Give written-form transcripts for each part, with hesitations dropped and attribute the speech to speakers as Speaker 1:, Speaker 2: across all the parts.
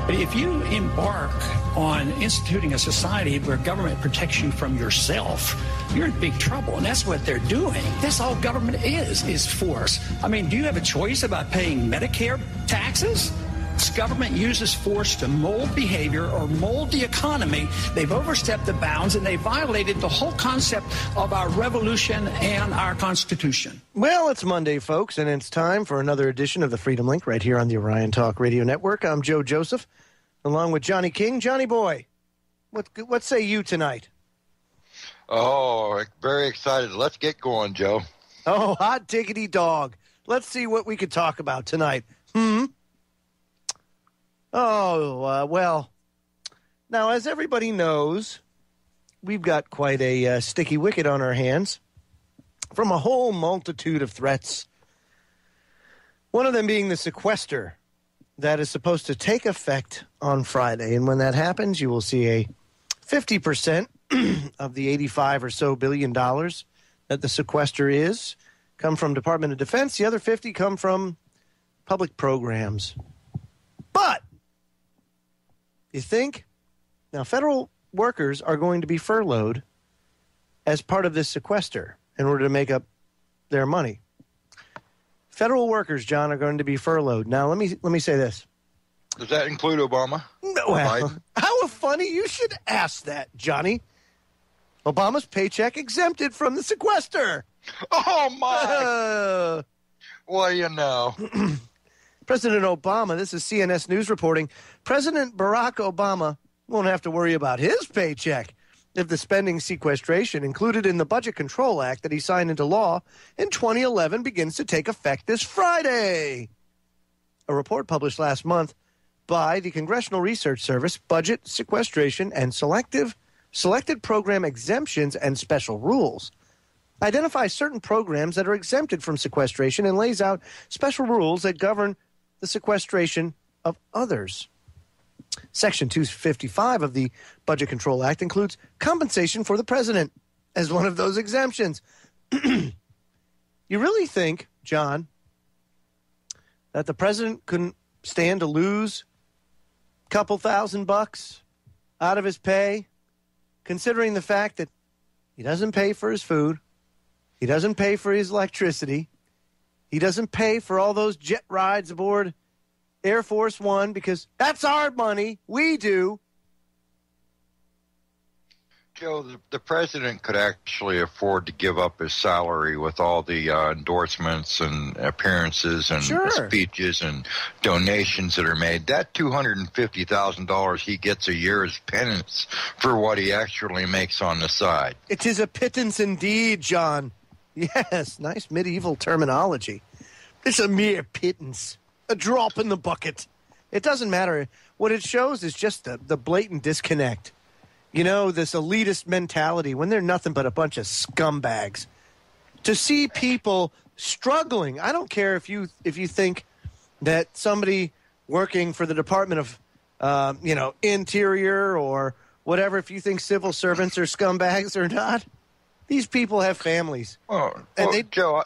Speaker 1: But if you embark on instituting a society where government protects you from yourself, you're in big trouble. And that's what they're doing. That's all government is force. I mean, do you have a choice about paying Medicare taxes? This government uses force to mold behavior or mold the economy. They've overstepped the bounds and they violated the whole concept of our revolution and our Constitution.
Speaker 2: Well, it's Monday, folks, and it's time for another edition of the Freedom Link right here on the Orion Talk Radio Network. I'm Joe Joseph, along with Johnny King. Johnny boy, what say you tonight?
Speaker 3: Oh, very excited. Let's get going, Joe.
Speaker 2: Oh, hot diggity dog. Let's see what we could talk about tonight. Well, now, as everybody knows, we've got quite a sticky wicket on our hands from a whole multitude of threats. One of them being the sequester that is supposed to take effect on Friday. And when that happens, you will see a 50% of the $85 or so billion that the sequester is come from Department of Defense. The other 50 come from public programs. But you think? Now, federal workers are going to be furloughed as part of this sequester in order to make up their money. Federal workers, John, are going to be furloughed. Now, let me say this.
Speaker 3: Does that include Obama?
Speaker 2: Well, how funny you should ask that, Johnny. Obama's paycheck exempted from the sequester.
Speaker 3: Oh, my. Well, you know.
Speaker 2: President Obama, this is CNS News reporting, President Barack Obama won't have to worry about his paycheck if the spending sequestration included in the Budget Control Act that he signed into law in 2011 begins to take effect this Friday. A report published last month by the Congressional Research Service, Budget Sequestration and Selected Program Exemptions and Special Rules identifies certain programs that are exempted from sequestration and lays out special rules that govern the sequestration of others. Section 255 of the Budget Control Act includes compensation for the president as one of those exemptions. You really think, John, that the president couldn't stand to lose a couple $1,000 out of his pay, considering the fact that he doesn't pay for his food, he doesn't pay for his electricity, he doesn't pay for all those jet rides aboard Air Force One because that's our money. We do.
Speaker 3: Joe, the president could actually afford to give up his salary with all the endorsements and appearances and speeches and donations that are made. That $250,000 he gets a year is penance for what he actually makes on the side.
Speaker 2: It is a pittance indeed, John. Yes, nice medieval terminology. It's a mere pittance, a drop in the bucket. It doesn't matter. What it shows is just the blatant disconnect. You know, this elitist mentality when they're nothing but a bunch of scumbags. To see people struggling, I don't care if you think that somebody working for the Department of, Interior or whatever, if you think civil servants are scumbags or not. These people have families.
Speaker 3: Joe,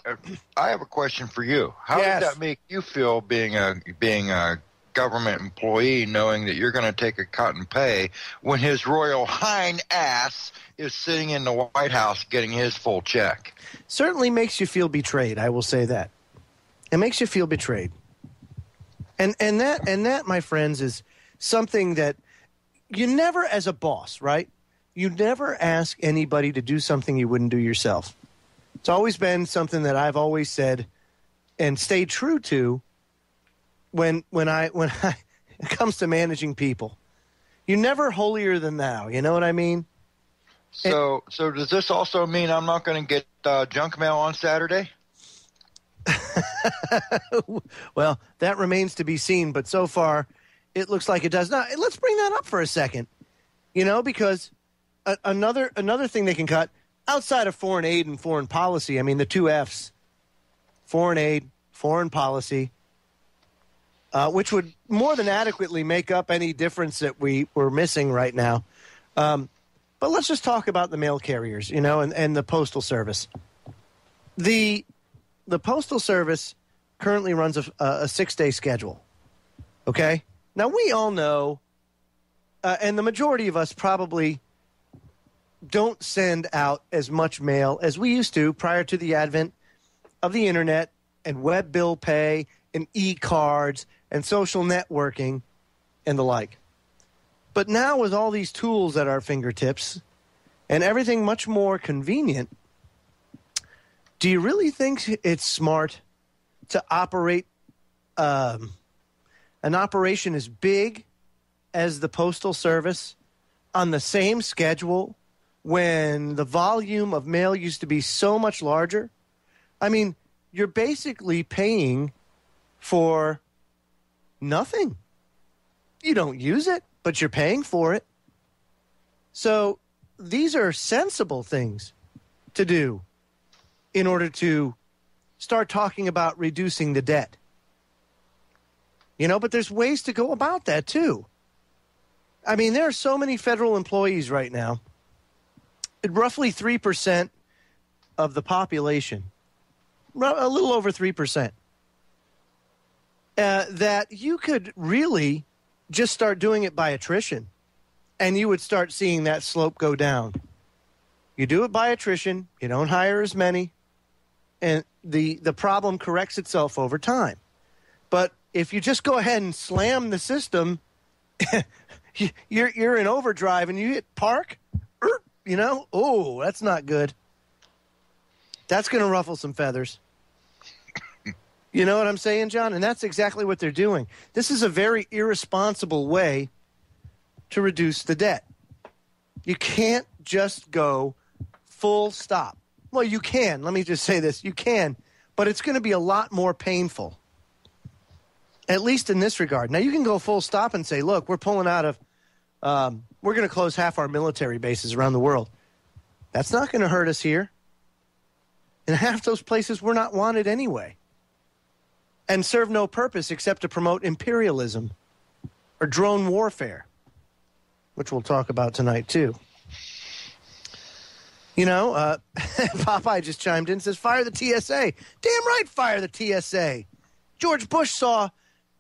Speaker 3: I have a question for you. How does that make you feel being a government employee, knowing that you're going to take a cut in pay when his royal hind ass is sitting in the White House getting his full check?
Speaker 2: Certainly makes you feel betrayed. I will say that. It makes you feel betrayed, and that, my friends, is something that you never, as a boss, right? You never ask anybody to do something you wouldn't do yourself. It's always been something that I've always said and stayed true to when it comes to managing people. You're never holier than thou. You know what I mean?
Speaker 3: So does this also mean I'm not going to get junk mail on Saturday?
Speaker 2: Well, that remains to be seen. But so far, it looks like it does not. Let's bring that up for a second. You know, because another thing they can cut outside of foreign aid and foreign policy. I mean, the two F's: foreign aid, foreign policy. Which would more than adequately make up any difference that we're missing right now. But let's just talk about the mail carriers, you know, and the Postal Service. The Postal Service currently runs a 6-day schedule, okay? Now, we all know, and the majority of us probably don't send out as much mail as we used to prior to the advent of the internet and web bill pay and e-cards and social networking and the like. But now with all these tools at our fingertips and everything much more convenient, do you really think it's smart to operate an operation as big as the Postal Service on the same schedule when the volume of mail used to be so much larger? I mean, you're basically paying for nothing. You don't use it, but you're paying for it. So these are sensible things to do in order to start talking about reducing the debt. You know, but there's ways to go about that too. I mean, there are so many federal employees right now, roughly 3% of the population, a little over 3%, that you could really just start doing it by attrition, and you would start seeing that slope go down. You do it by attrition, you don't hire as many, and the problem corrects itself over time. But if you just go ahead and slam the system, you're in overdrive and you hit park, you know, oh, that's not good. That's going to ruffle some feathers. You know what I'm saying, John? And that's exactly what they're doing. This is a very irresponsible way to reduce the debt. You can't just go full stop. Well, you can. Let me just say this. You can, but it's going to be a lot more painful, at least in this regard. Now, you can go full stop and say, look, we're pulling out of we're going to close half our military bases around the world. That's not going to hurt us here. In half those places, we're not wanted anyway, and serve no purpose except to promote imperialism or drone warfare, which we'll talk about tonight, too. You know, Popeye just chimed in and says, fire the TSA. Damn right, fire the TSA. George Bush saw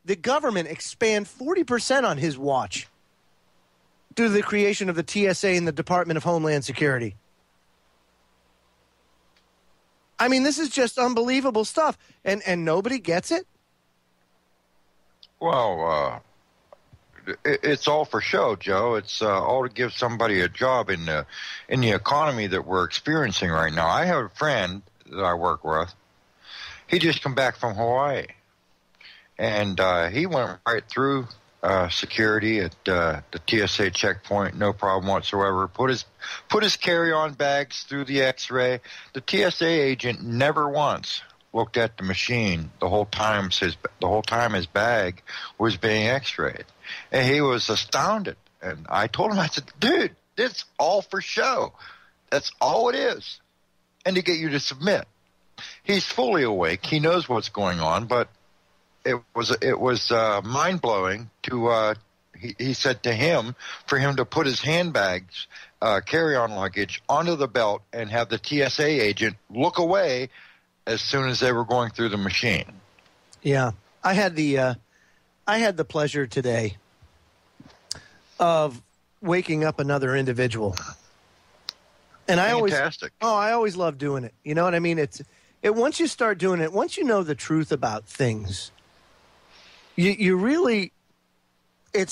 Speaker 2: the government expand 40% on his watch due to the creation of the TSA and the Department of Homeland Security. I mean, this is just unbelievable stuff, and nobody gets it?
Speaker 3: Well, it's all for show, Joe. It's all to give somebody a job in the economy that we're experiencing right now. I have a friend that I work with. He just come back from Hawaii, and he went right through security at the TSA checkpoint, no problem whatsoever. Put his carry-on bags through the X-ray. The TSA agent never once looked at the machine the whole time his bag was being X-rayed, and he was astounded. And I told him, I said, dude, it's all for show. That's all it is, and to get you to submit. He's fully awake. He knows what's going on, but it was mind-blowing to he said to him, for him to put his handbags, carry-on luggage onto the belt and have the TSA agent look away as soon as they were going through the machine.
Speaker 2: Yeah, I had the pleasure today of waking up another individual, and I always love doing it. You know what I mean? It once you start doing it, once you know the truth about things, you really, you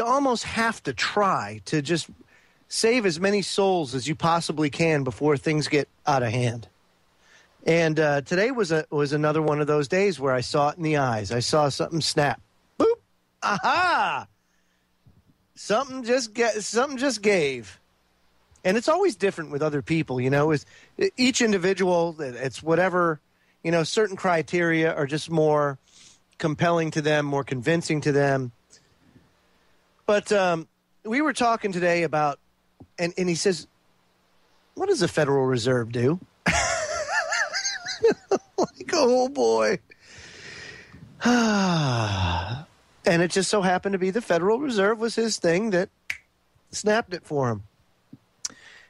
Speaker 2: almost have to try to just save as many souls as you possibly can before things get out of hand. And today was another one of those days where I saw it in the eyes. I saw something snap. Boop. Aha! Something just gave. And it's always different with other people, you know. Each individual, it's whatever, you know, certain criteria are just more compelling to them, more convincing to them. But we were talking today about, and he says, what does the Federal Reserve do? Like, oh, boy. And it just so happened to be the Federal Reserve was his thing that snapped it for him.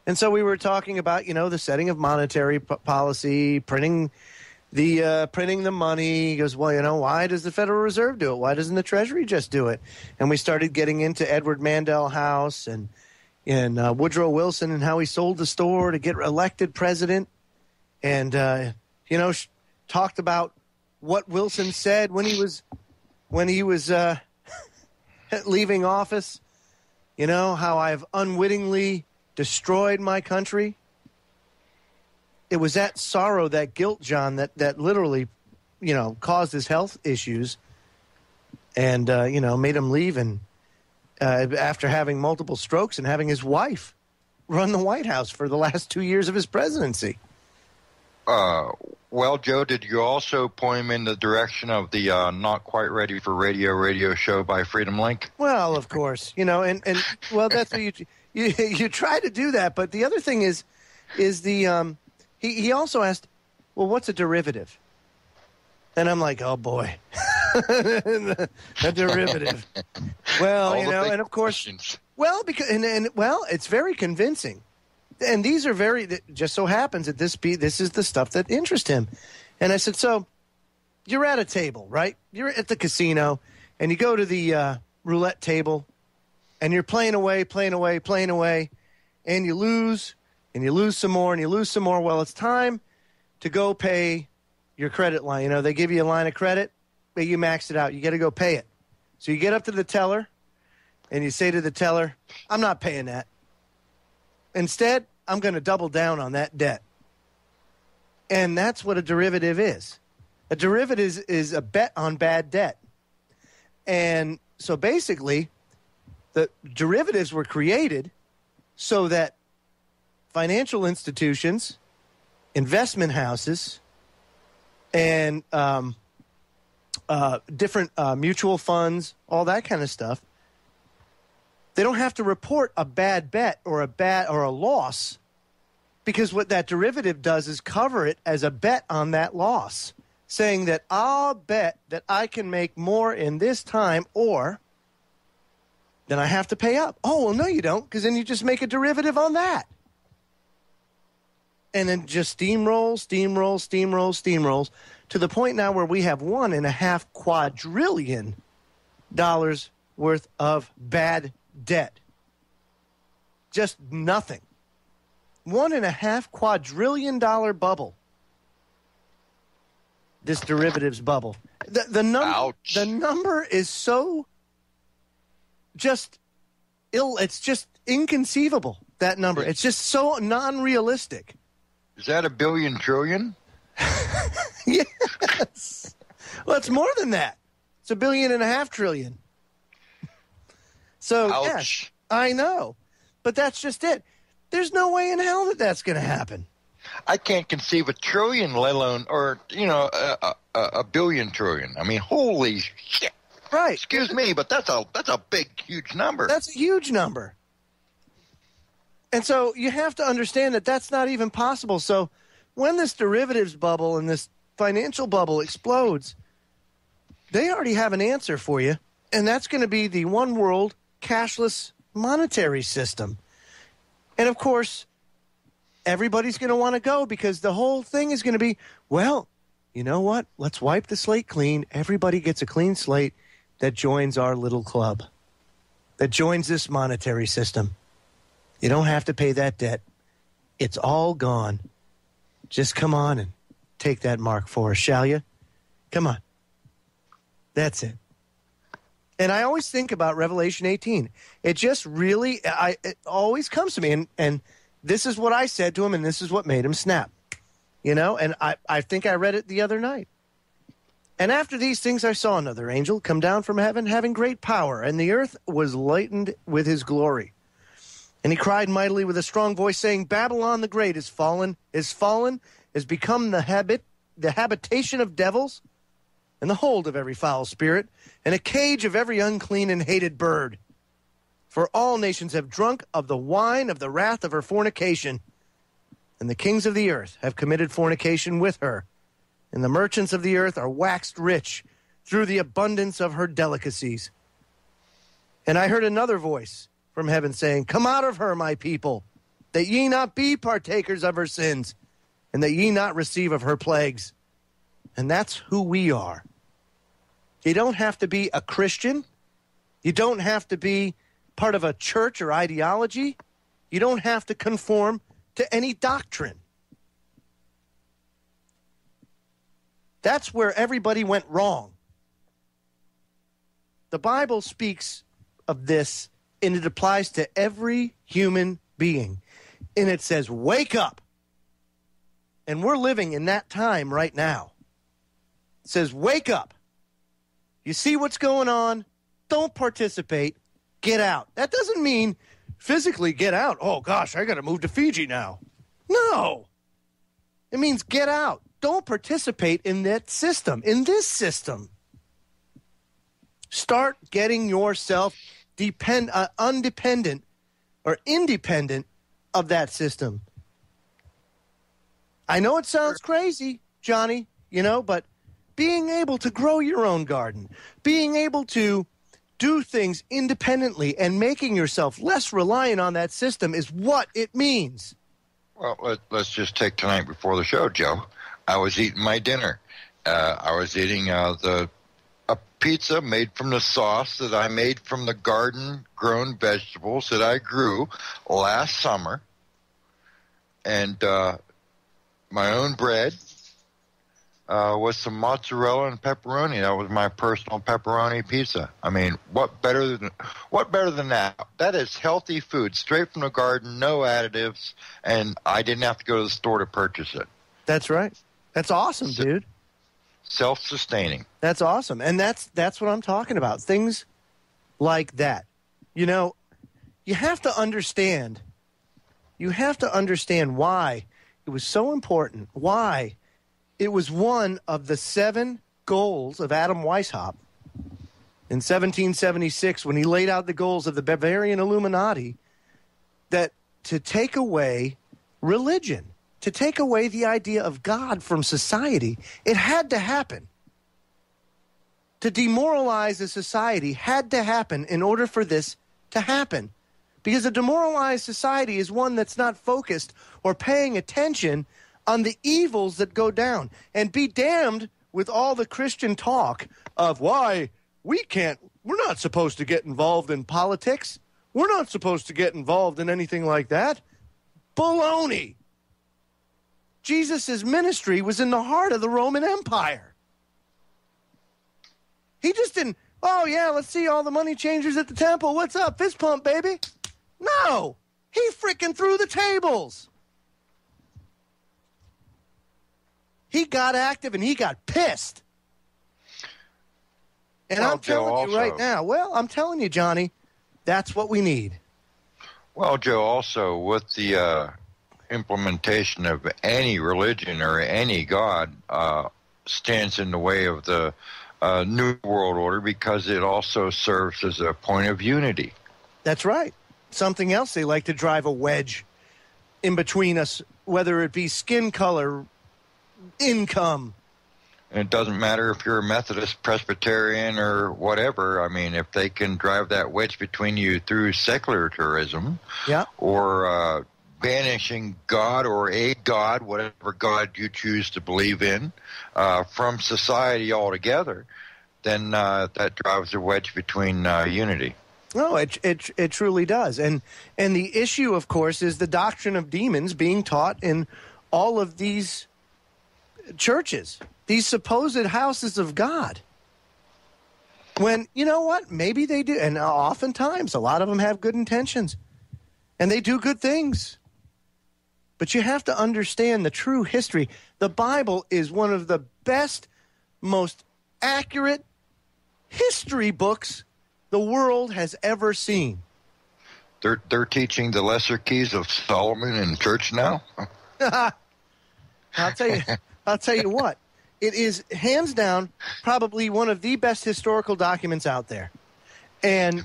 Speaker 2: And so we were talking about, you know, the setting of monetary policy, printing the printing the money. He goes, well, why does the Federal Reserve do it? Why doesn't the Treasury just do it? And we started getting into Edward Mandel House and Woodrow Wilson and how he sold the store to get elected president. And, talked about what Wilson said when he was leaving office. How I've unwittingly destroyed my country. It was that sorrow, that guilt, John, that literally, caused his health issues and, made him leave and after having multiple strokes and having his wife run the White House for the last 2 years of his presidency.
Speaker 3: Well, Joe, did you also point him in the direction of the Not Quite Ready for Radio show by Freedom Link?
Speaker 2: Well, of course, and that's what you try to do that. But the other thing is the he also asked, well, what's a derivative? And I'm like, oh boy, a derivative. Well, and of course, questions. Well, because it's very convincing. And these are it just so happens that this is the stuff that interests him. And I said, so you're at a table, right? You're at the casino, and you go to the roulette table, and you're playing away, and you lose some more, and you lose some more. Well, it's time to go pay your credit line. They give you a line of credit, but you maxed it out. You got to go pay it. So you get up to the teller, and you say to the teller, I'm not paying that. Instead, I'm going to double down on that debt. And that's what a derivative is. A derivative is a bet on bad debt. And so basically, the derivatives were created so that financial institutions, investment houses, and different mutual funds, all that kind of stuff, they don't have to report a bad bet or a loss, because what that derivative does is cover it as a bet on that loss, saying that I'll bet that I can make more in this time, or then I have to pay up. Oh, well, no, you don't, because then you just make a derivative on that. And then just steamrolls to the point now where we have $1.5 quadrillion worth of bad debt. Just nothing. $1.5 quadrillion bubble. This derivatives bubble. The number is so just ill. It's just inconceivable, that number. It's just so non-realistic.
Speaker 3: Is that $1 billion trillion?
Speaker 2: Yes. Well, it's more than that. It's $1.5 billion trillion. So,
Speaker 3: ouch.
Speaker 2: Yes, I know. But that's just it. There's no way in hell that that's going to happen.
Speaker 3: I can't conceive a trillion, let alone, a billion trillion. I mean, holy shit.
Speaker 2: Right.
Speaker 3: Excuse me, but that's a big, huge number.
Speaker 2: That's a huge number. And so you have to understand that that's not even possible. So when this derivatives bubble and this financial bubble explodes, they already have an answer for you, and that's going to be the one world cashless monetary system. And, of course, everybody's going to want to go because the whole thing is going to be, well, you know what? Let's wipe the slate clean. Everybody gets a clean slate that joins our little club, that joins this monetary system. You don't have to pay that debt. It's all gone. Just come on and take that mark for us, shall you? Come on. That's it. And I always think about Revelation 18. It just really, it always comes to me. And this is what I said to him, and this is what made him snap. You know, and I think I read it the other night. And after these things I saw another angel come down from heaven, having great power, and the earth was lightened with his glory. And he cried mightily with a strong voice, saying, Babylon the Great is fallen, has become the habitation of devils, and the hold of every foul spirit, and a cage of every unclean and hated bird. For all nations have drunk of the wine of the wrath of her fornication, and the kings of the earth have committed fornication with her, and the merchants of the earth are waxed rich through the abundance of her delicacies. And I heard another voice from heaven saying, Come out of her, my people, that ye not be partakers of her sins, and that ye not receive of her plagues. And that's who we are. You don't have to be a Christian. You don't have to be part of a church or ideology. You don't have to conform to any doctrine. That's where everybody went wrong. The Bible speaks of this, and it applies to every human being. And it says, wake up. And we're living in that time right now. It says, wake up. You see what's going on? Don't participate. Get out. That doesn't mean physically get out. Oh, gosh, I got to move to Fiji now. No. It means get out. Don't participate in that system, in this system. Start getting yourself independent of that system. I know it sounds crazy, Johnny, but being able to grow your own garden, being able to do things independently and making yourself less reliant on that system is what it means.
Speaker 3: Well, let's just take tonight before the show, Joe. I was eating my dinner. I was eating a pizza made from the sauce that I made from the garden-grown vegetables that I grew last summer, and my own bread with some mozzarella and pepperoni. That was my personal pepperoni pizza. I mean, what better than that? That is healthy food, straight from the garden, no additives, and I didn't have to go to the store to purchase it.
Speaker 2: That's right. That's awesome, dude.
Speaker 3: Self-sustaining.
Speaker 2: That's awesome. And that's what I'm talking about. Things like that. You have to understand. You have to understand why it was so important, why it was one of the 7 goals of Adam Weishaupt in 1776 when he laid out the goals of the Bavarian Illuminati, that to take away religion, to take away the idea of God from society, it had to happen. To demoralize a society had to happen in order for this to happen. Because a demoralized society is one that's not focused or paying attention on the evils that go down. And be damned with all the Christian talk of why we're not supposed to get involved in politics. We're not supposed to get involved in anything like that. Baloney. Jesus' ministry was in the heart of the Roman Empire. He just didn't, oh, yeah, let's see all the money changers at the temple. What's up? Fist pump, baby. No. He freaking threw the tables. He got active and he got pissed. And I'm telling you right now, I'm telling you, Johnny, that's what we need.
Speaker 3: Well, Joe, also with the implementation of any religion or any God stands in the way of the New World Order, because it also serves as a point of unity.
Speaker 2: That's right. Something else, they like to drive a wedge in between us, whether it be skin color, income.
Speaker 3: And it doesn't matter if you're a Methodist, Presbyterian, or whatever. I mean, if they can drive that wedge between you through secularism, or banishing God or a God, whatever God you choose to believe in, from society altogether, then that drives a wedge between unity.
Speaker 2: No, it truly does. And the issue, of course, is the doctrine of demons being taught in all of these churches, these supposed houses of God. When, you know what, maybe they do, and oftentimes a lot of them have good intentions, and they do good things. But you have to understand the true history. The Bible is one of the best, most accurate history books the world has ever seen.
Speaker 3: They're teaching the lesser keys of Solomon in church now?
Speaker 2: I'll tell you what. It is hands down probably one of the best historical documents out there. And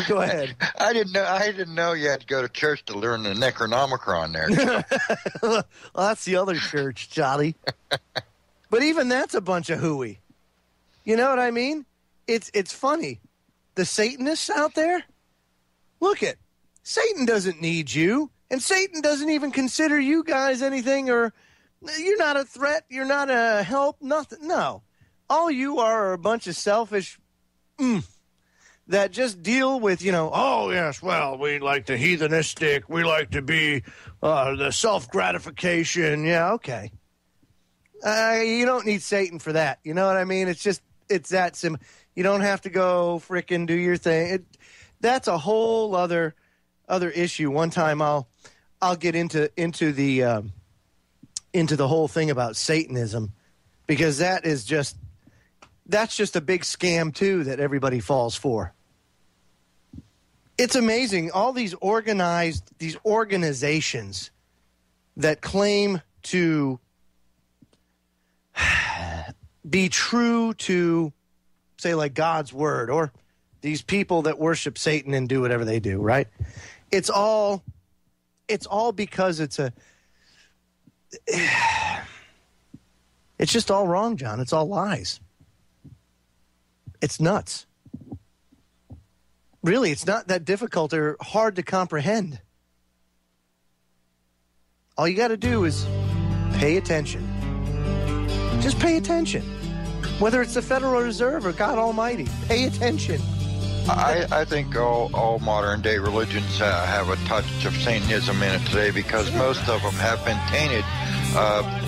Speaker 2: go ahead.
Speaker 3: I didn't know you had to go to church to learn the Necronomicon there.
Speaker 2: Well, that's the other church, Johnny. But even that's a bunch of hooey. You know what I mean? It's funny. The Satanists out there, look it. Satan doesn't need you, and Satan doesn't even consider you guys anything or You're not a threat. You're not a help. Nothing. No. All you are a bunch of selfish that just deal with, oh, yes, well, we like the heathenistic. We like to be the self-gratification. Yeah, okay. You don't need Satan for that. You know what I mean? It's that simple. You don't have to go frickin' do your thing. That's a whole other issue. One time I'll get into the whole thing about Satanism, because that's just a big scam too that everybody falls for. It's amazing, all these organizations that claim to be true to, say, like God's word, or these people that worship Satan and do whatever they do, right? It's all because it's just all wrong, John. It's all lies. It's nuts. Really, it's not that difficult or hard to comprehend. All you got to do is pay attention. Just pay attention. Whether it's the Federal Reserve or God Almighty, pay attention.
Speaker 3: I think all modern-day religions have a touch of Satanism in it today, because most of them have been tainted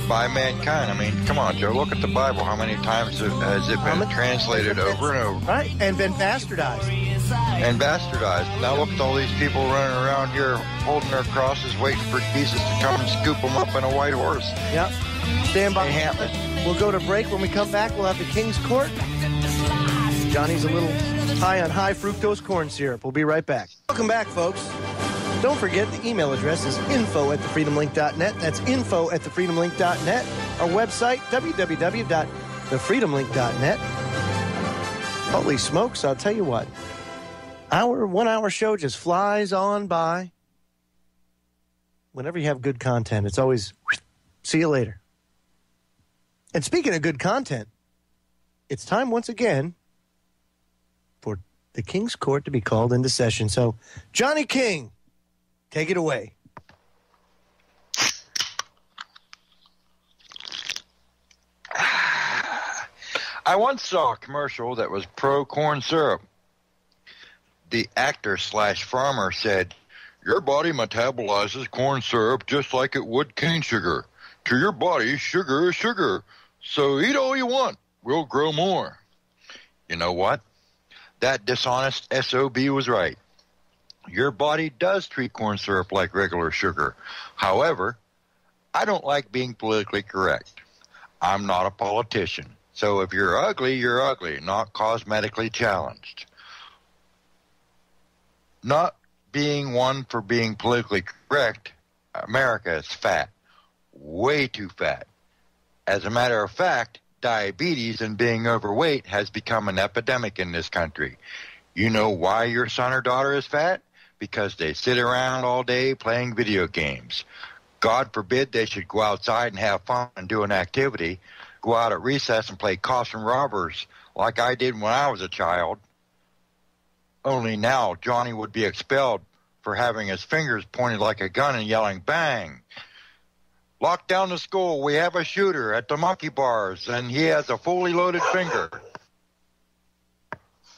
Speaker 3: by mankind. I mean, come on, Joe, look at the Bible. How many times has it been translated over and over?
Speaker 2: Right, and been bastardized.
Speaker 3: Now look at all these people running around here holding their crosses, waiting for Jesus to come and scoop them up in a white horse.
Speaker 2: Yep. Stand by. We'll go to break. When we come back, we'll have the King's Court. Johnny's a little high on high fructose corn syrup. We'll be right back. Welcome back, folks. Don't forget, the email address is info@thefreedomlink.net. That's info@thefreedomlink.net. Our website, www.thefreedomlink.net. Holy smokes, I'll tell you what. Our 1 hour show just flies on by. Whenever you have good content, it's always, see you later. And speaking of good content, it's time once again for the King's Court to be called into session. So, Johnny King, take it away.
Speaker 3: I once saw a commercial that was pro-corn syrup. The actor/farmer said, "Your body metabolizes corn syrup just like it would cane sugar. To your body, sugar is sugar. So eat all you want. We'll grow more." You know what? That dishonest SOB was right. Your body does treat corn syrup like regular sugar. However, I don't like being politically correct. I'm not a politician. So if you're ugly, not cosmetically challenged. Not being one for being politically correct, America is fat. Way too fat. As a matter of fact, diabetes and being overweight has become an epidemic in this country. You know why your son or daughter is fat? Because they sit around all day playing video games. God forbid they should go outside and have fun and do an activity. Go out at recess and play cops and robbers like I did when I was a child. Only now Johnny would be expelled for having his fingers pointed like a gun and yelling, "Bang! Lock down the school. We have a shooter at the monkey bars, and he has a fully loaded finger."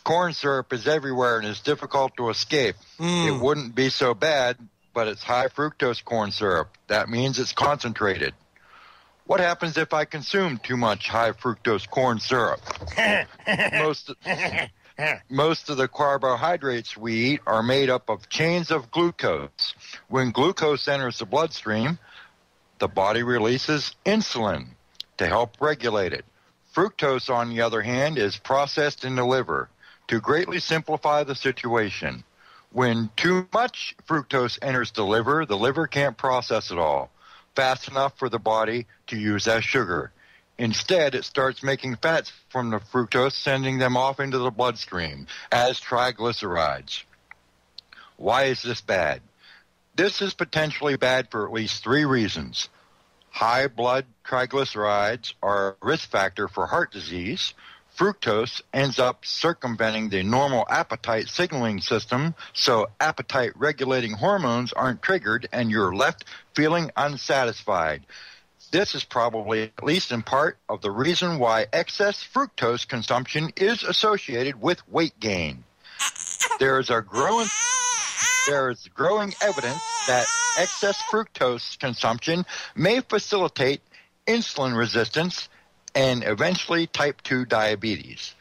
Speaker 3: Corn syrup is everywhere and is difficult to escape. It wouldn't be so bad, but it's high fructose corn syrup. That means it's concentrated. What happens if I consume too much high fructose corn syrup? Most of the carbohydrates we eat are made up of chains of glucose. When glucose enters the bloodstream, the body releases insulin to help regulate it. Fructose, on the other hand, is processed in the liver. To greatly simplify the situation, when too much fructose enters the liver can't process it all fast enough for the body to use as sugar. Instead, it starts making fats from the fructose, sending them off into the bloodstream as triglycerides. Why is this bad? This is potentially bad for at least 3 reasons. High blood triglycerides are a risk factor for heart disease. Fructose ends up circumventing the normal appetite signaling system, so appetite-regulating hormones aren't triggered and you're left feeling unsatisfied. This is probably, at least in part, of the reason why excess fructose consumption is associated with weight gain. There is growing evidence that excess fructose consumption may facilitate insulin resistance and eventually type 2 diabetes.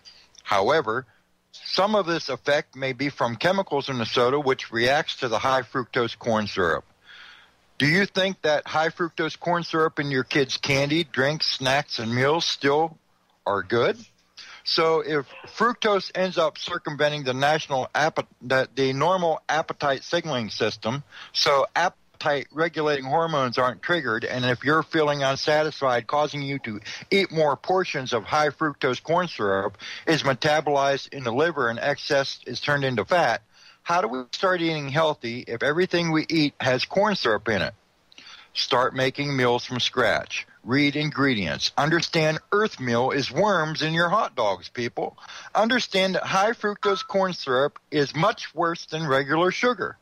Speaker 3: However, some of this effect may be from chemicals in the soda which reacts to the high fructose corn syrup. Do you think that high fructose corn syrup in your kids' candy, drinks, snacks, and meals still are good? So if fructose ends up circumventing the normal appetite signaling system, so appetite regulating hormones aren't triggered, and if you're feeling unsatisfied, causing you to eat more portions of high fructose corn syrup is metabolized in the liver and excess is turned into fat, how do we start eating healthy if everything we eat has corn syrup in it? Start making meals from scratch. Read ingredients. Understand earth meal is worms in your hot dogs, people. Understand that high fructose corn syrup is much worse than regular sugar.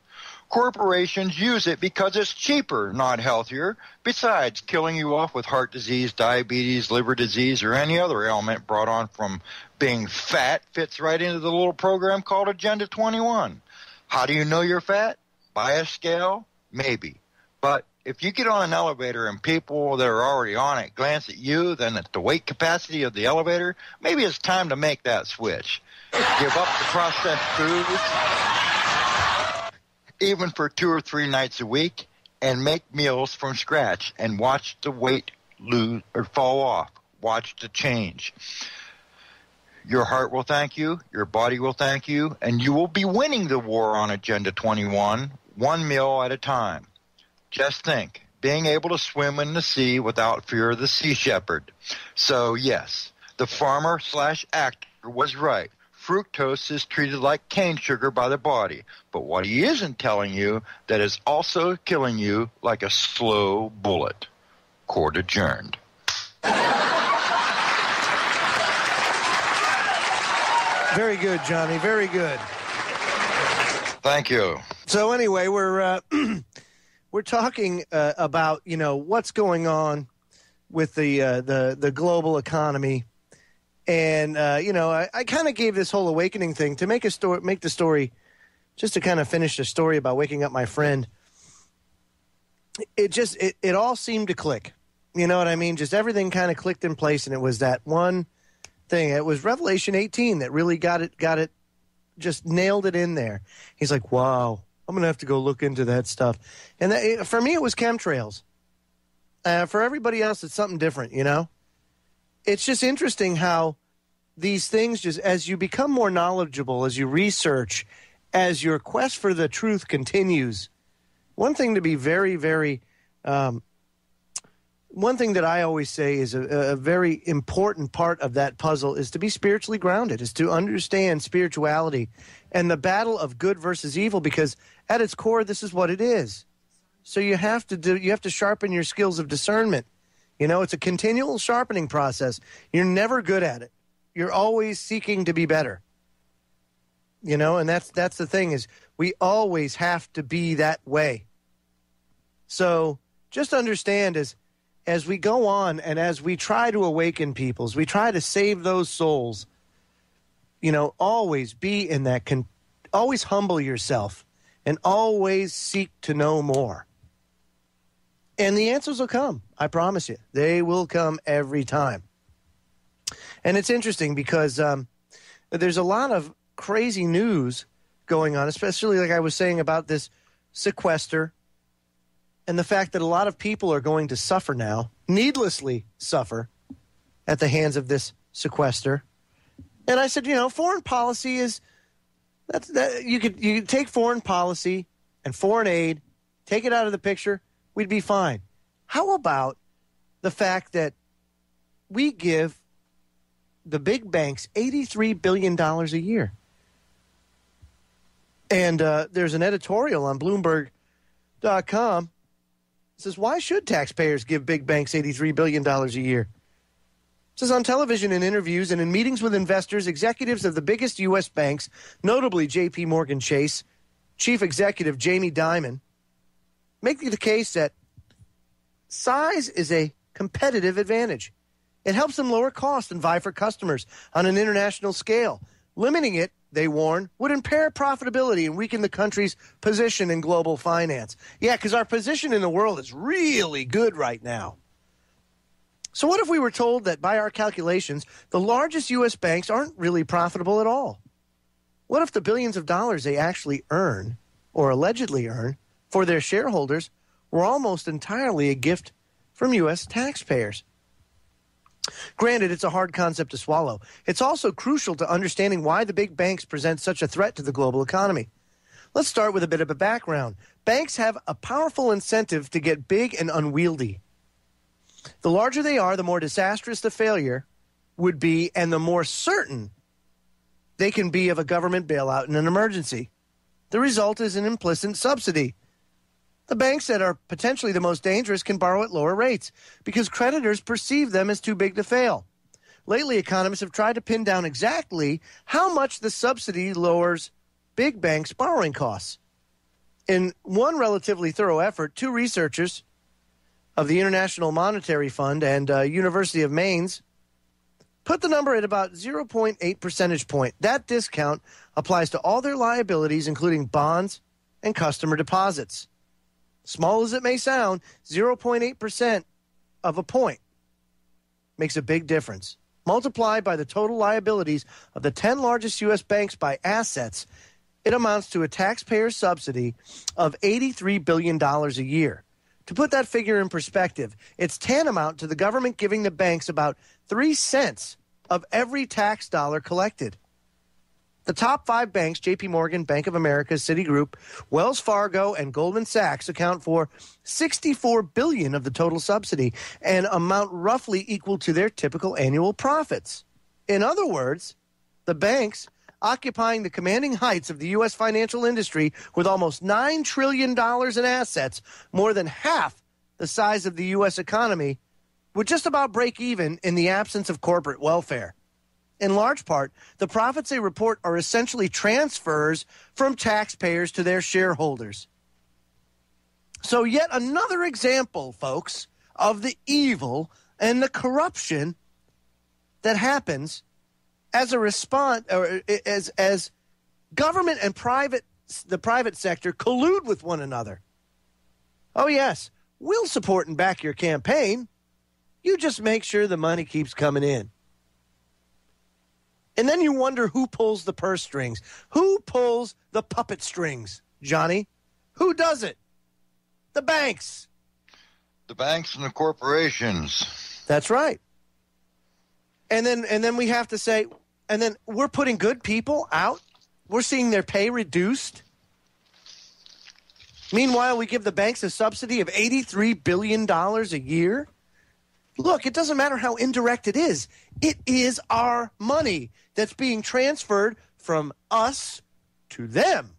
Speaker 3: Corporations use it because it's cheaper, not healthier, besides killing you off with heart disease, diabetes, liver disease, or any other ailment brought on from being fat. Fits right into the little program called Agenda 21. How do you know you're fat? By a scale? Maybe. But if you get on an elevator and people that are already on it glance at you, then at the weight capacity of the elevator, maybe it's time to make that switch. Give up the processed foods, even for 2 or 3 nights a week, and make meals from scratch and watch the weight lose or fall off. Watch the change. Your heart will thank you, your body will thank you, and you will be winning the war on Agenda 21, one meal at a time. Just think, being able to swim in the sea without fear of the sea shepherd. So, yes, the farmer/actor was right. Fructose is treated like cane sugar by the body. But what he isn't telling you, that is also killing you like a slow bullet. Court adjourned.
Speaker 2: Very good, Johnny. Very good.
Speaker 3: Thank you.
Speaker 2: So anyway, we're talking about what's going on with the global economy, and I kind of gave this whole awakening thing to make the story, just to kind of finish the story about waking up my friend. It all seemed to click. You know what I mean? Just everything kind of clicked in place, and it was that one thing. It was Revelation 18 that really got it, just nailed it in there. He's like, wow, I'm going to have to go look into that stuff. And for me, it was chemtrails. For everybody else, it's something different, It's just interesting how these things, just as you become more knowledgeable, as you research, as your quest for the truth continues, one thing to be very, very one thing that I always say is a very important part of that puzzle is to be spiritually grounded, is to understand spirituality and the battle of good versus evil, because at its core, this is what it is. So you have to sharpen your skills of discernment. It's a continual sharpening process. You're never good at it. You're always seeking to be better. And that's the thing, is we always have to be that way. So just understand as we go on and as we try to awaken people, as we try to save those souls, always be in that, always humble yourself and always seek to know more. And the answers will come. I promise you. They will come every time. And it's interesting because there's a lot of crazy news going on, especially like I was saying about this sequester, and the fact that a lot of people are going to suffer now, needlessly suffer, at the hands of this sequester. And I said, foreign policy is you could take foreign policy and foreign aid, take it out of the picture, we'd be fine. How about the fact that we give the big banks $83 billion a year? And there's an editorial on Bloomberg.com. It says, why should taxpayers give big banks $83 billion a year? It says, on television and interviews and in meetings with investors, executives of the biggest U.S. banks, notably J.P. Morgan Chase, Chief Executive Jamie Dimon, make the case that size is a competitive advantage. It helps them lower costs and vie for customers on an international scale. Limiting it, they warn, would impair profitability and weaken the country's position in global finance. Yeah, because our position in the world is really good right now. So what if we were told that by our calculations, the largest U.S. banks aren't really profitable at all? What if the billions of dollars they actually earn, or allegedly earn, for their shareholders were almost entirely a gift from U.S. taxpayers? Granted, it's a hard concept to swallow. It's also crucial to understanding why the big banks present such a threat to the global economy. Let's start with a bit of a background. Banks have a powerful incentive to get big and unwieldy. The larger they are, the more disastrous the failure would be, and the more certain they can be of a government bailout in an emergency. The result is an implicit subsidy. The banks that are potentially the most dangerous can borrow at lower rates because creditors perceive them as too big to fail. Lately, economists have tried to pin down exactly how much the subsidy lowers big banks' borrowing costs. In one relatively thorough effort, two researchers of the International Monetary Fund and University of Maine's put the number at about 0.8 percentage point. That discount applies to all their liabilities, including bonds and customer deposits. Small as it may sound, 0.8% of a point makes a big difference. Multiplied by the total liabilities of the 10 largest U.S. banks by assets, it amounts to a taxpayer subsidy of $83 billion a year. To put that figure in perspective, it's tantamount to the government giving the banks about 3 cents of every tax dollar collected. The top 5 banks, J.P. Morgan, Bank of America, Citigroup, Wells Fargo, and Goldman Sachs, account for $64 billion of the total subsidy, an amount roughly equal to their typical annual profits. In other words, the banks, occupying the commanding heights of the U.S. financial industry with almost $9 trillion in assets, more than half the size of the U.S. economy, would just about break even in the absence of corporate welfare. In large part, the profits they report are essentially transfers from taxpayers to their shareholders. So yet another example, folks, of the evil and the corruption that happens as a response, or as government and the private sector collude with one another. Oh yes, we'll support and back your campaign. You just make sure the money keeps coming in. And then you wonder who pulls the purse strings. Who pulls the puppet strings, Johnny? Who does it? The banks.
Speaker 3: The banks and the corporations.
Speaker 2: That's right. And then we have to say, and then we're putting good people out. We're seeing their pay reduced. Meanwhile, we give the banks a subsidy of $83 billion a year. Look, it doesn't matter how indirect it is. It is our money that's being transferred from us to them.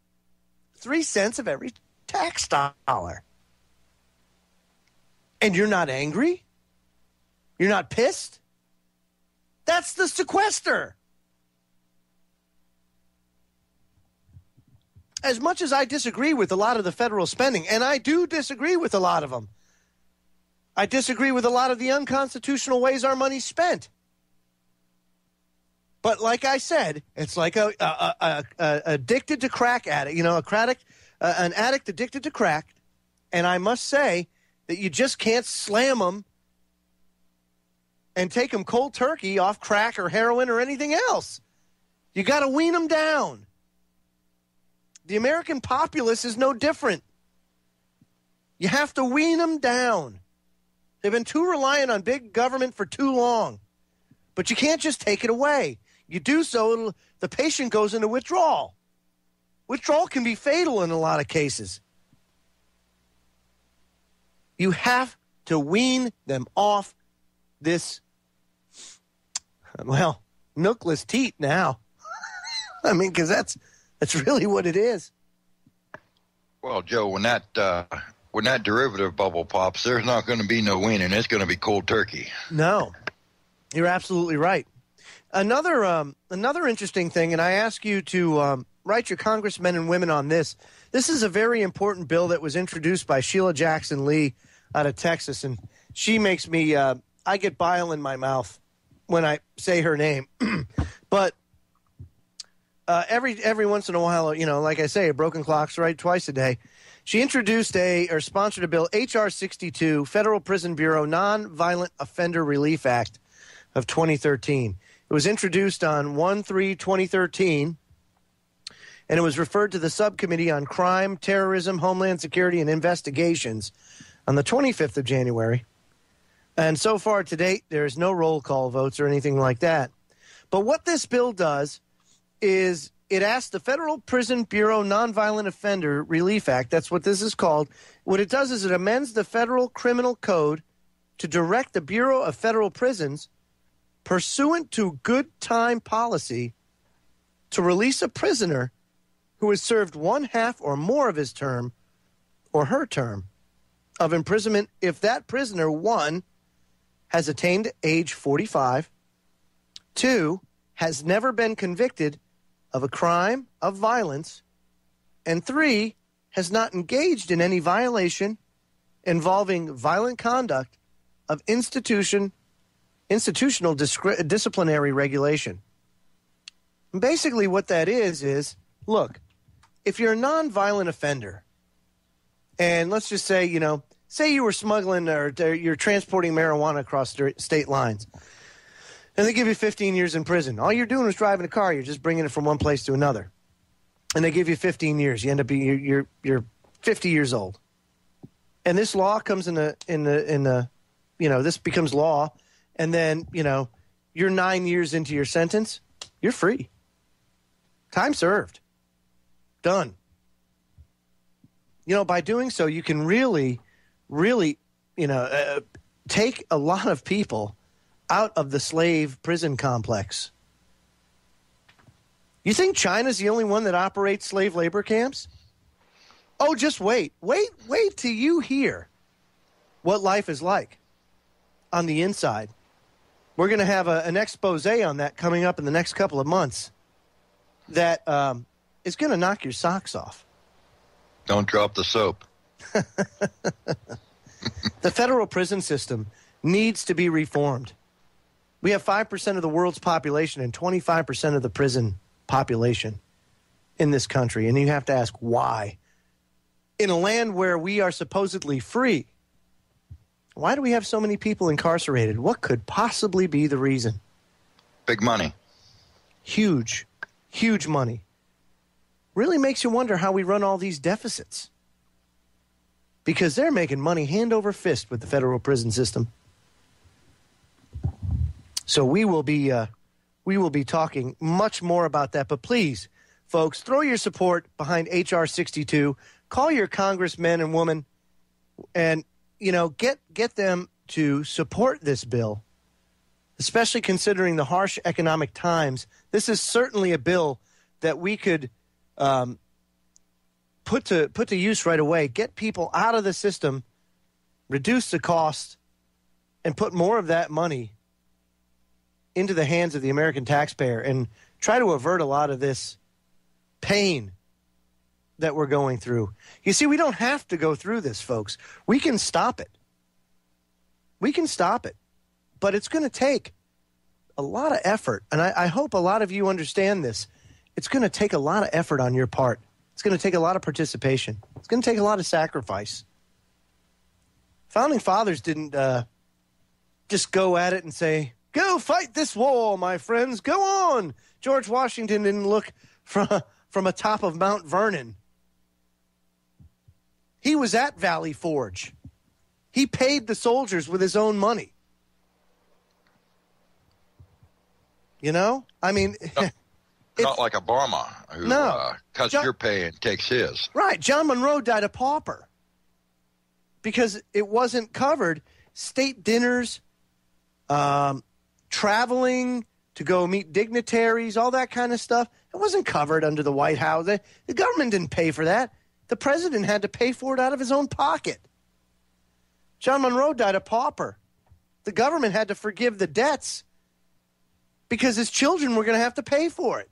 Speaker 2: 3 cents of every tax dollar. And you're not angry? You're not pissed? That's the sequester. As much as I disagree with a lot of the federal spending, and I do disagree with a lot of them, I disagree with a lot of the unconstitutional ways our money's spent. But like I said, it's like a addicted to crack addict, an addict addicted to crack. And I must say that you just can't slam them and take them cold turkey off crack or heroin or anything else. You got to wean them down. The American populace is no different. You have to wean them down. They've been too reliant on big government for too long. But you can't just take it away. You do so, the patient goes into withdrawal. Withdrawal can be fatal in a lot of cases. You have to wean them off this, milkless teat now. I mean, because that's really what it is.
Speaker 3: Well, Joe, when that derivative bubble pops, there's not going to be no weaning. It's going to be cold turkey.
Speaker 2: No, you're absolutely right. Another interesting thing, and I ask you to write your congressmen and women on this. This is a very important bill that was introduced by Sheila Jackson Lee out of Texas, and She makes me, I get bile in my mouth when I say her name. But every once in a while, like I say, a broken clock's right twice a day. She introduced sponsored a bill, H.R. 62, Federal Prison Bureau Nonviolent Offender Relief Act of 2013. It was introduced on 1/3/2013, and it was referred to the Subcommittee on Crime, Terrorism, Homeland Security, and Investigations on the 25th of January. And so far to date, there is no roll call votes or anything like that. But what this bill does is it asks the Federal Prison Bureau Nonviolent Offender Relief Act, that's what this is called. What it does is it amends the Federal Criminal Code to direct the Bureau of Federal Prisons, pursuant to good time policy, to release a prisoner who has served one half or more of his term or her term of imprisonment if that prisoner, 1, has attained age 45, 2, has never been convicted of a crime of violence, and 3, has not engaged in any violation involving violent conduct of institutional disciplinary regulation. And basically what that is, look, if you're a nonviolent offender, and let's just say, say you were smuggling or you're transporting marijuana across state lines, and they give you 15 years in prison. All you're doing is driving a car. You're just bringing it from one place to another. And they give you 15 years. You end up being you're 50 years old. And this law comes in the this becomes law, and then, you're 9 years into your sentence, you're free. Time served. Done. By doing so, you can really, really, take a lot of people out of the slave prison complex. You think China's the only one that operates slave labor camps? Oh, just wait. Wait till you hear what life is like on the inside. We're going to have an expose on that coming up in the next couple of months that is going to knock your socks off.
Speaker 3: Don't drop the soap.
Speaker 2: The federal prison system needs to be reformed. We have 5% of the world's population and 25% of the prison population in this country. And you have to ask why. In a land where we are supposedly free, why do we have so many people incarcerated? What could possibly be the reason?
Speaker 3: Big money.
Speaker 2: Huge, huge money. Really makes you wonder how we run all these deficits. Because they're making money hand over fist with the federal prison system. So we will be talking much more about that. But please, folks, throw your support behind H.R. 62. Call your congressmen and women and, get them to support this bill, especially considering the harsh economic times. This is certainly a bill that we could put to use right away, get people out of the system, reduce the cost, and put more of that money into the hands of the American taxpayer and try to avert a lot of this pain that we're going through. You see, we don't have to go through this, folks. We can stop it. We can stop it. But it's going to take a lot of effort, and I hope a lot of you understand this. It's going to take a lot of effort on your part. It's going to take a lot of participation. It's going to take a lot of sacrifice. Founding fathers didn't just go at it and say, "Go fight this war, my friends. Go on." George Washington didn't look from atop of Mount Vernon. He was at Valley Forge. He paid the soldiers with his own money. I mean,
Speaker 3: not like Obama, who cuts your pay and takes his.
Speaker 2: Right. John Monroe died a pauper because it wasn't covered. State dinners, traveling to go meet dignitaries, all that kind of stuff. It wasn't covered under the White House. The government didn't pay for that. The president had to pay for it out of his own pocket. John Monroe died a pauper. The government had to forgive the debts because his children were going to have to pay for it.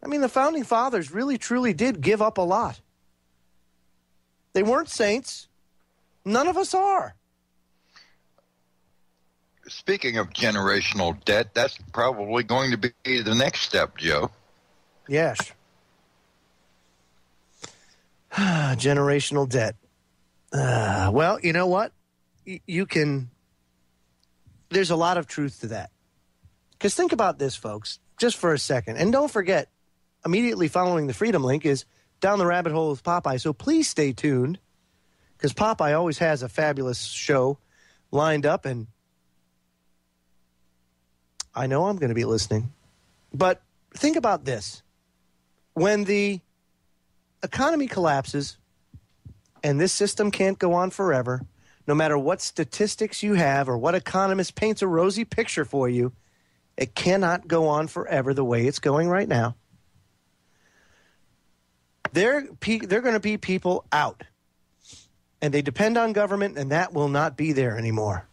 Speaker 2: I mean, the Founding Fathers really, truly did give up a lot. They weren't saints. None of us are.
Speaker 3: Speaking of generational debt, that's probably going to be the next step, Joe.
Speaker 2: Yes. Generational debt. Well, you know what? You can... There's a lot of truth to that. Because think about this, folks, just for a second. And don't forget, immediately following the Freedom Link is Down the Rabbit Hole with Popeye. So please stay tuned, because Popeye always has a fabulous show lined up, and I know I'm going to be listening. But think about this. When the economy collapses and this system can't go on forever, no matter what statistics you have or what economist paints a rosy picture for you, it cannot go on forever the way it's going right now. They're going to be people out, and they depend on government, and that will not be there anymore.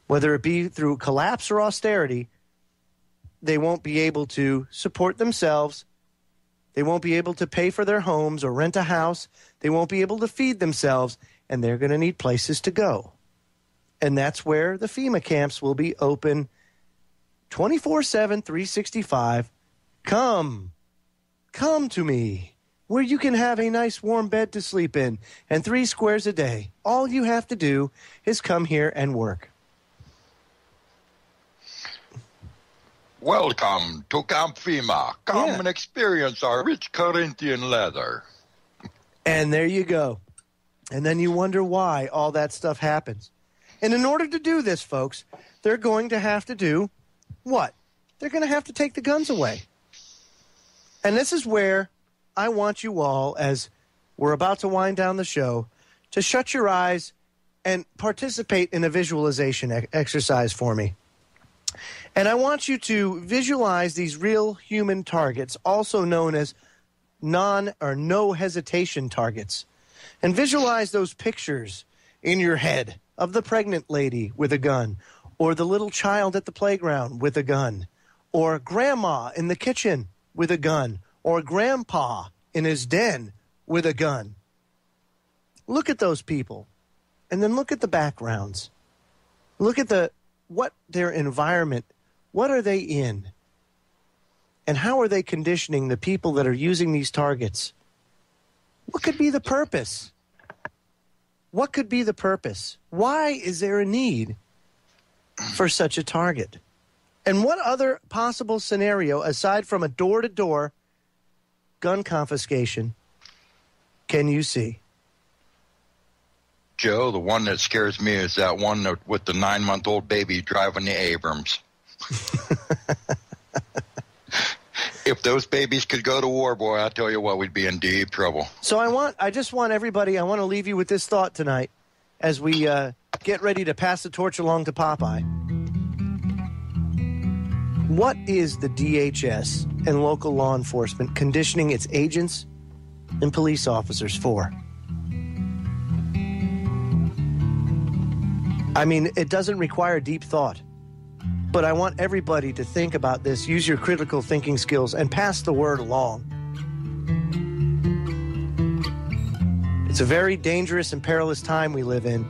Speaker 2: Whether it be through collapse or austerity, they won't be able to support themselves. They won't be able to pay for their homes or rent a house. They won't be able to feed themselves, and they're going to need places to go. And that's where the FEMA camps will be open 24/7, 365. Come to me, where you can have a nice warm bed to sleep in and 3 squares a day. All you have to do is come here and work.
Speaker 3: Welcome to Camp FEMA. Come and experience our rich Corinthian leather.
Speaker 2: And there you go. And then you wonder why all that stuff happens. And in order to do this, folks, they're going to have to do what? They're going to have to take the guns away. And this is where I want you all, as we're about to wind down the show, to shut your eyes and participate in a visualization exercise for me. And I want you to visualize these real human targets, also known as no hesitation targets. And visualize those pictures in your head of the pregnant lady with a gun, or the little child at the playground with a gun, or grandma in the kitchen with a gun, or grandpa in his den with a gun. Look at those people, and then look at the backgrounds. Look at what their environment, what are they in? And how are they conditioning the people that are using these targets? What could be the purpose? What could be the purpose? Why is there a need for such a target? And what other possible scenario, aside from a door-to-door gun confiscation, can you see?
Speaker 3: Joe, the one that scares me is that one with the 9-month-old baby driving the Abrams. If those babies could go to war, boy, I tell you what, we'd be in deep trouble.
Speaker 2: So I just want everybody, I want to leave you with this thought tonight as we get ready to pass the torch along to Popeye. What is the DHS and local law enforcement conditioning its agents and police officers for? I mean, it doesn't require deep thought. But I want everybody to think about this, use your critical thinking skills, and pass the word along. It's a very dangerous and perilous time we live in,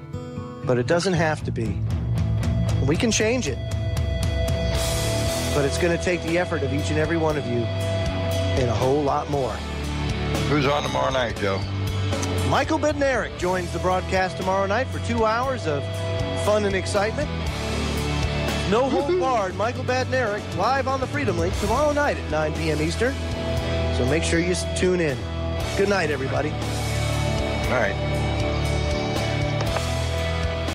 Speaker 2: but it doesn't have to be. We can change it. But it's going to take the effort of each and every one of you and a whole lot more.
Speaker 3: Who's on tomorrow night, Joe?
Speaker 2: Michael Bednarik joins the broadcast tomorrow night for 2 hours of fun and excitement. No hold barred, Michael Bednarik, live on the Freedom Link tomorrow night at 9 p.m. Eastern. So make sure you tune in. Good night, everybody.
Speaker 3: All right.